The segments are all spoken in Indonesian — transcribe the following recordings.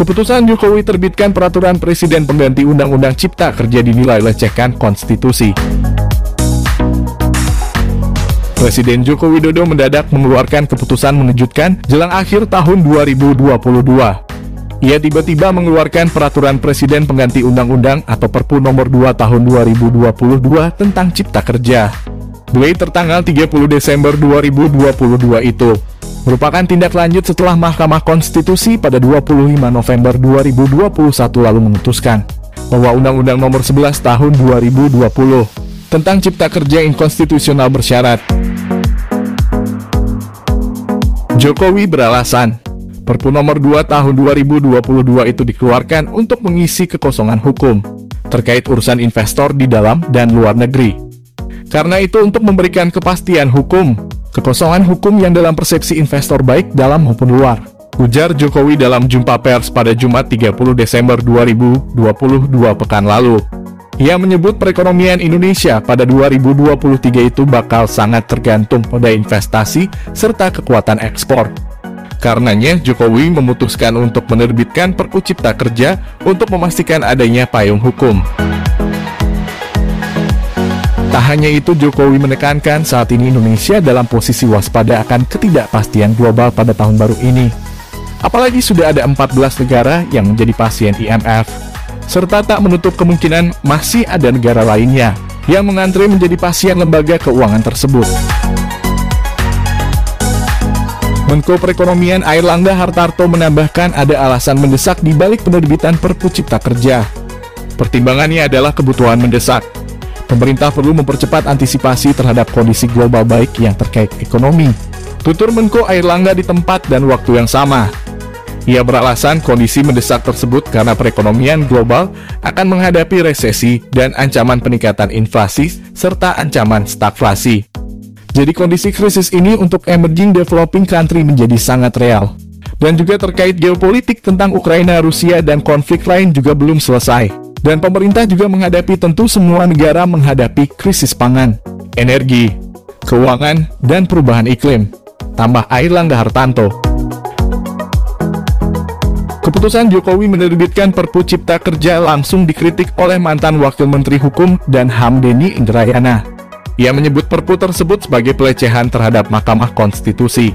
Keputusan Jokowi terbitkan peraturan presiden pengganti Undang-Undang Cipta Kerja dinilai lecehkan konstitusi. Presiden Joko Widodo mendadak mengeluarkan keputusan mengejutkan jelang akhir tahun 2022. Ia tiba-tiba mengeluarkan peraturan presiden pengganti undang-undang atau Perpu nomor 2 tahun 2022 tentang Cipta Kerja. Mulai tertanggal 30 Desember 2022 itu merupakan tindak lanjut setelah Mahkamah Konstitusi pada 25 November 2021 lalu memutuskan bahwa Undang-Undang nomor 11 tahun 2020 tentang Cipta Kerja inkonstitusional bersyarat. Jokowi beralasan, Perpu nomor 2 tahun 2022 itu dikeluarkan untuk mengisi kekosongan hukum terkait urusan investor di dalam dan luar negeri. Karena itu untuk memberikan kepastian hukum, kekosongan hukum yang dalam persepsi investor baik dalam maupun luar, ujar Jokowi dalam jumpa pers pada Jumat 30 Desember 2022 pekan lalu. Ia menyebut perekonomian Indonesia pada 2023 itu bakal sangat tergantung pada investasi serta kekuatan ekspor. Karenanya, Jokowi memutuskan untuk menerbitkan Perpu Cipta Kerja untuk memastikan adanya payung hukum. Tak hanya itu, Jokowi menekankan saat ini Indonesia dalam posisi waspada akan ketidakpastian global pada tahun baru ini. Apalagi sudah ada 14 negara yang menjadi pasien IMF. Serta tak menutup kemungkinan masih ada negara lainnya yang mengantre menjadi pasien lembaga keuangan tersebut. Menko Perekonomian Airlangga Hartarto menambahkan ada alasan mendesak di balik penerbitan Perpu Cipta Kerja. Pertimbangannya adalah kebutuhan mendesak. Pemerintah perlu mempercepat antisipasi terhadap kondisi global baik yang terkait ekonomi, tutur Menko Airlangga di tempat dan waktu yang sama. Ia beralasan kondisi mendesak tersebut karena perekonomian global akan menghadapi resesi dan ancaman peningkatan inflasi serta ancaman stagflasi. Jadi kondisi krisis ini untuk emerging developing country menjadi sangat real. Dan juga terkait geopolitik tentang Ukraina, Rusia, dan konflik lain juga belum selesai. Dan pemerintah juga menghadapi tentu semua negara menghadapi krisis pangan, energi, keuangan, dan perubahan iklim. Tambah Airlangga Hartarto. Keputusan Jokowi menerbitkan Perpu Cipta Kerja langsung dikritik oleh mantan Wakil Menteri Hukum dan HAM Denny Indrayana. Ia menyebut Perpu tersebut sebagai pelecehan terhadap Mahkamah Konstitusi.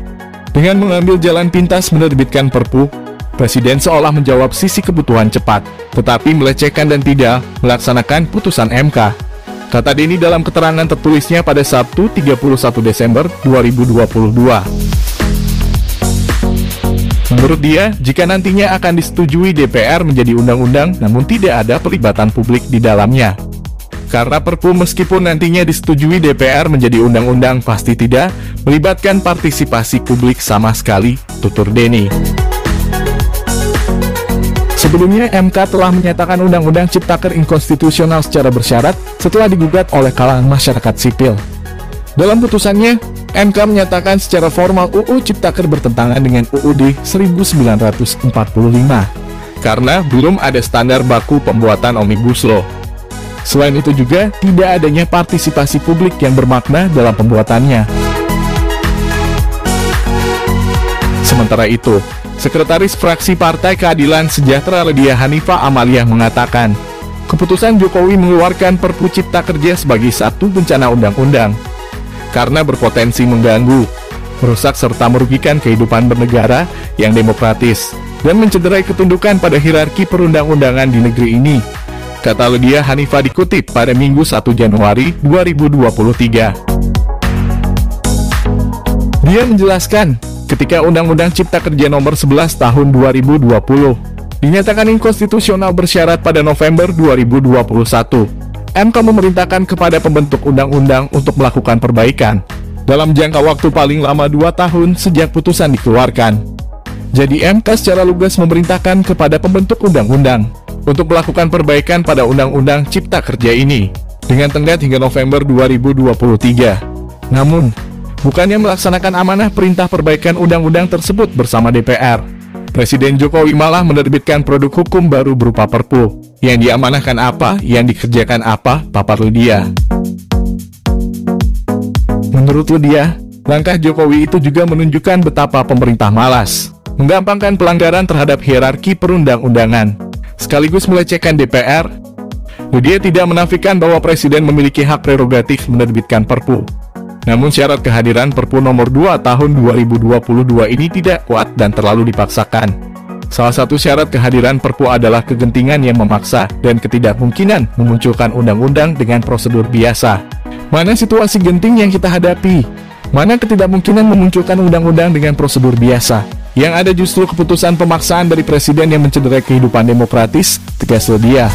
Dengan mengambil jalan pintas menerbitkan Perpu, Presiden seolah menjawab sisi kebutuhan cepat, tetapi melecehkan dan tidak melaksanakan putusan MK. Kata Denny dalam keterangan tertulisnya pada Sabtu 31 Desember 2022. Menurut dia, jika nantinya akan disetujui DPR menjadi undang-undang, namun tidak ada pelibatan publik di dalamnya. Karena Perpu meskipun nantinya disetujui DPR menjadi undang-undang pasti tidak melibatkan partisipasi publik sama sekali, tutur Denny. Sebelumnya, MK telah menyatakan Undang-Undang Ciptaker inkonstitusional secara bersyarat setelah digugat oleh kalangan masyarakat sipil. Dalam putusannya, MK menyatakan secara formal UU Ciptaker bertentangan dengan UUD 1945 karena belum ada standar baku pembuatan Omnibus Law. Selain itu juga tidak adanya partisipasi publik yang bermakna dalam pembuatannya. Sementara itu, Sekretaris Fraksi Partai Keadilan Sejahtera Ledia Hanifah Amaliah mengatakan, keputusan Jokowi mengeluarkan Perpu Cipta Kerja sebagai satu bencana undang-undang karena berpotensi mengganggu, merusak serta merugikan kehidupan bernegara yang demokratis dan mencederai ketundukan pada hierarki perundang-undangan di negeri ini, kata Ledia Hanifah dikutip pada Minggu 1 Januari 2023. Dia menjelaskan, ketika Undang-Undang Cipta Kerja nomor 11 tahun 2020 dinyatakan inkonstitusional bersyarat pada November 2021, MK memerintahkan kepada pembentuk undang-undang untuk melakukan perbaikan dalam jangka waktu paling lama 2 tahun sejak putusan dikeluarkan. Jadi MK secara lugas memerintahkan kepada pembentuk undang-undang untuk melakukan perbaikan pada Undang-Undang Cipta Kerja ini dengan tenggat hingga November 2023. Namun, bukannya melaksanakan amanah perintah perbaikan undang-undang tersebut bersama DPR, Presiden Jokowi malah menerbitkan produk hukum baru berupa Perpu. Yang diamanahkan apa, yang dikerjakan apa, papar Ledia. Menurut Ledia, langkah Jokowi itu juga menunjukkan betapa pemerintah malas. menggampangkan pelanggaran terhadap hierarki perundang-undangan, sekaligus melecehkan DPR. Dia tidak menafikan bahwa Presiden memiliki hak prerogatif menerbitkan Perpu. Namun syarat kehadiran Perpu nomor 2 tahun 2022 ini tidak kuat dan terlalu dipaksakan. Salah satu syarat kehadiran Perpu adalah kegentingan yang memaksa dan ketidakmungkinan memunculkan undang-undang dengan prosedur biasa. Mana situasi genting yang kita hadapi? Mana ketidakmungkinan memunculkan undang-undang dengan prosedur biasa? Yang ada justru keputusan pemaksaan dari Presiden yang mencederai kehidupan demokratis, tegas dia.